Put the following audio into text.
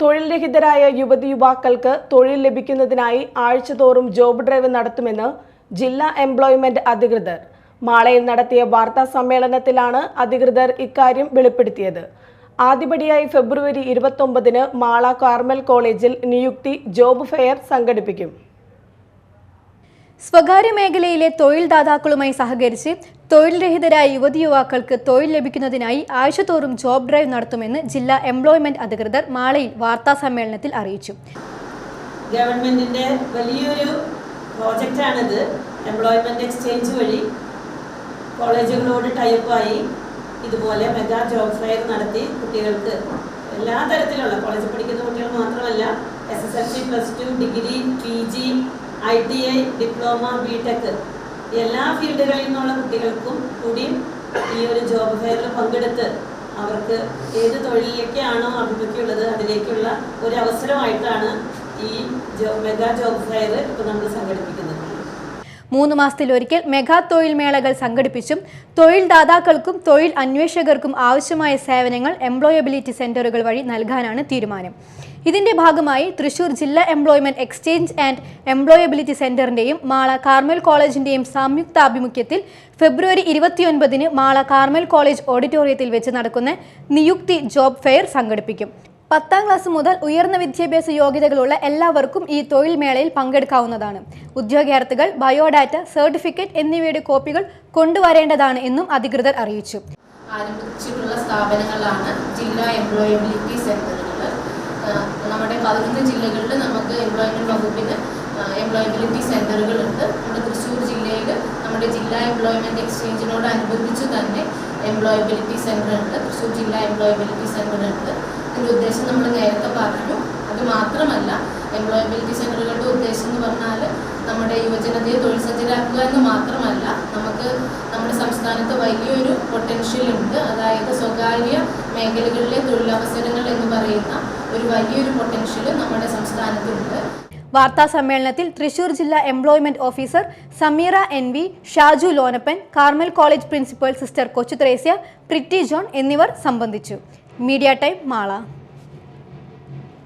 തൊഴിൽരഹിതരായ യുവതിയുവാക്കൾക്ക് തൊഴിൽ ലഭിക്കുന്നതിനായി ആഴ്ചതോറും job drive നടത്തുമെന്ന് ജില്ലാ എംപ്ലോയ്മെന്റ് അധികൃതർ. മാളയിൽ നടത്തിയ വാർത്താ സമ്മേളനത്തിലാണ് അധികൃതർ ഇക്കാര്യം വെളിപ്പെടുത്തിയത്. ആദ്യപടിയായി ഫെബ്രുവരി 29-ന് മാള കാർമൽ കോളേജിൽ നിയുക്തി ജോബ് ഫെയർ സംഘടിപ്പിക്കും. സ്വകാര്യ മേഖലയിലെ തൊഴിൽ ദാതാക്കളുമായി സഹകരിച്ച് തൊഴിൽരഹിതരായ യുവതിയുവാക്കൾക്ക് തൊഴിൽ ലഭിക്കുന്നതിനായി ആഴ്ചതോറും ജോബ് ഡ്രൈവ് നടത്തുമെന്ന് ജില്ലാ എംപ്ലോയ്മെന്റ് അധികൃതർ മാളയിൽ വാർത്താ സമ്മേളനത്തിൽ അറിയിച്ചു. ഗവൺമെന്റിന്റെ വലിയൊരു പ്രോജക്റ്റാണിത്. എംപ്ലോയ്മെന്റ് എക്സ്ചേഞ്ച് വഴി കോളേജുകളോട് ടൈപ്പായി ഇതുപോലെ മെഗാ ജോബ് ഫെയർ നടത്തി കുട്ടികൾക്ക് എല്ലാ തരത്തിലുള്ള കോളേജിൽ പഠിക്കുന്ന കുട്ടികൾ മാത്രമല്ല, SSLC, +2, degree, PG, ITI, diploma, BTech എല്ലാ ഫീൽഡുകളിൽ നിന്നുള്ള കുട്ടികൾക്കും കൂടി ഈ ഒരു ജോബ് ഫെയറിൽ പങ്കെടുത്ത് അവർക്ക് ഏത് തൊഴിലിലേക്കാണോ അഭിമുഖ്യമുള്ളത് അതിലേക്കുള്ള ഒരു അവസരമായിട്ടാണ് ഈ മെഗാ ജോബ് ഫെയർ ഇപ്പോൾ നമ്മൾ സംഘടിപ്പിക്കുന്നത്. 3 മാസത്തിലൊരിക്കൽ മെഗാ തൊഴിൽ മേളകൾ സംഘടിപ്പിച്ചും തൊഴിൽ ദാതാക്കൾക്കും തൊഴിൽ അന്വേഷകർക്കും ആവശ്യമായ സേവനങ്ങൾ എംപ്ലോയബിലിറ്റി സെന്ററുകൾ വഴി നൽകാനാണ് തീരുമാനം. ഇതിന്റെ ഭാഗമായി തൃശൂർ ജില്ലാ എംപ്ലോയ്മെന്റ് എക്സ്ചേഞ്ച് ആൻഡ് എംപ്ലോയബിലിറ്റി സെന്ററിന്റെയും മാള കാർമൽ കോളേജിന്റെയും സംയുക്താഭിമുഖ്യത്തിൽ ഫെബ്രുവരി 29-ന് മാള കാർമൽ കോളേജ് ഓഡിറ്റോറിയത്തിൽ വെച്ച് നടക്കുന്ന നിയുക്തി ജോബ് ഫെയർ സംഘടിപ്പിക്കും. 10ാം ക്ലാസ് മുതൽ ഉയർന്ന വിദ്യാഭ്യാസ യോഗ്യതകളുള്ള എല്ലാവർക്കും ഈ തൊഴിൽ മേളയിൽ പങ്കെടുക്കാവുന്നതാണ്. ഉദ്യോഗാർത്ഥികൾ ബയോഡാറ്റ, സർട്ടിഫിക്കറ്റ് എന്നിവയുടെ കോപ്പികൾ കൊണ്ടുവരേണ്ടതാണ് എന്നും അധികൃതർ അറിയിച്ചു. ആരംഭിച്ചിട്ടുള്ള സ്ഥാപനങ്ങളാണ് ജില്ലാ എംപ്ലോയബിലിറ്റി സെന്ററുകൾ. നമ്മുടെ 11 ജില്ലകളിൽ നമുക്ക് എംപ്ലോയ്മെന്റ് വകുപ്പിന് എംപ്ലോയബിലിറ്റി സെന്ററുകളുണ്ട്. നമ്മുടെ തൃശ്ശൂർ ജില്ലയിൽ നമ്മുടെ ജില്ലാ എംപ്ലോയ്മെന്റ് എക്സ്ചേഞ്ചിനോട് അനുബന്ധിച്ച് തന്നെ എംപ്ലോയബിലിറ്റി സെന്റർ ഉണ്ട്. തൃശ്ശൂർ ജില്ലാ എംപ്ലോയബിലിറ്റി സെന്റർ ഉണ്ട്. ഇതിൻ്റെ ഉദ്ദേശം നമ്മൾ നേരത്തെ പറഞ്ഞു. അത് മാത്രമല്ല, എംപ്ലോയബിലിറ്റി സെന്ററുകളുടെ ഉദ്ദേശം എന്ന് പറഞ്ഞാൽ നമ്മുടെ യുവജനതയെ തൊഴിൽ സജ്ജരാക്കുക എന്ന് മാത്രമല്ല, നമുക്ക് നമ്മുടെ സംസ്ഥാനത്ത് വലിയൊരു പൊട്ടൻഷ്യൽ ഉണ്ട്. അതായത് സ്വകാര്യ മേഖലകളിലെ തൊഴിലവസരങ്ങൾ എന്ന് പറയുന്ന ഒരു വലിയൊരു പൊട്ടൻഷ്യൽ നമ്മുടെ സംസ്ഥാനത്തുണ്ട്. വാർത്താ സമ്മേളനത്തിൽ തൃശൂർ ജില്ലാ employment officer Sameera NV, Shaju Lonappan, Carmel college principal sister കൊച്ചു ത്രേസ്യ, പ്രിറ്റി ജോൺ എന്നിവർ സംബന്ധിച്ചു. Media time, Mala.